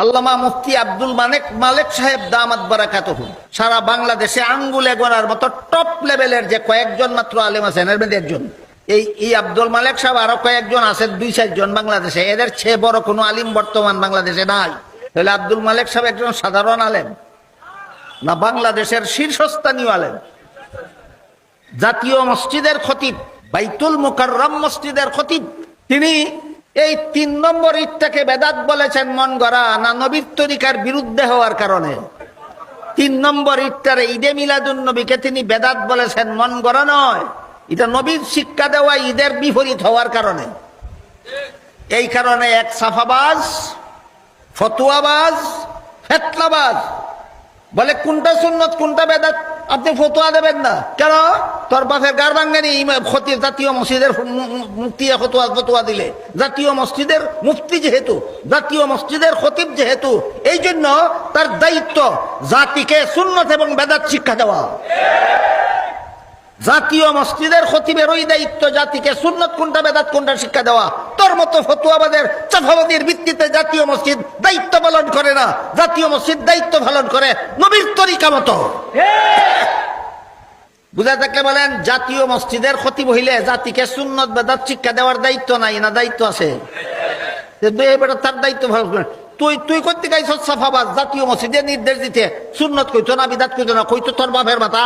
আল্লামা মুফতি আব্দুল মালেক সাহেব দামাত বারাকাতুহু সারা বাংলাদেশে আঙ্গুলে গোনার মতো টপ লেভেলের যে কয়েকজন মাত্র আলেম আছেন, এর মধ্যে একজন। এই আব্দুল মালেক সাহেব আরো কয়েকজন আছেন, 2-4 জন বাংলাদেশে। এদের চেয়ে বড় কোনো আলিম বর্তমান বাংলাদেশে নাই। তাহলে আব্দুল মালেক সাহেব একজন সাধারণ আলেম না, বাংলাদেশের শীর্ষস্থানীয় আলেম, জাতীয় মসজিদের খতিব, বাইতুল মুকাররম মসজিদের খতিব। তিনি এই 3 নম্বর ইটটাকে বেদাত বলেছেন মন গড়া না নবীর তরিকার বিরুদ্ধে হওয়ার কারণে। 3 নম্বর ইটটারে ঈদে মিলাদুন নবীকে তিনি বেদাত বলেছেন মন গড়া নয়, এটা নবীর শিক্ষা দেওয়া ঈদের বিপরীত হওয়ার কারণে। এই কারণে এক সাফাবাজ, ফতুয়াবাজ, ফেতনাবাজ বলে কোনটা সুন্নত কোনটা বেদাত আপনি ফতোয়া দেবেন না কেন? তোর বাপের গার ভাঙ্গানি খতিব জাতীয় মসজিদের মুফতি ফতোয়া দিলে, জাতীয় মসজিদের মুফতি যেহেতু, জাতীয় মসজিদের খতিব যেহেতু, এই জন্য তার দায়িত্ব জাতিকে সুন্নত এবং বেদাত শিক্ষা দেওয়া। জাতীয় মসজিদের খতিবের ওই দায়িত্ব জাতিকে সুন্নত কোনটা বেদাত কোনটা শিক্ষা দেওয়া। তোর মতো ফতুয়াবাদের চাফাবাদীর ভিত্তিতে জাতীয় মসজিদ দায়িত্ব পালন করে না, জাতীয় মসজিদ দায়িত্ব পালন করে নবীর তরিকা মতো। বুঝা থাকলে বলেন, জাতীয় মসজিদের খতিব হইলে জাতিকে সুন্নত বেদাত শিক্ষা দেওয়ার দায়িত্ব নাই না দায়িত্ব আছে? তার দায়িত্ব ভালো করে। তুই করতে গাইছ সাফাবাদ, জাতীয় মসজিদে নির্দেশ দিতে সুন্নত কইতো না বিদাত কইতো না, কইতো তোর বাপের মাথা।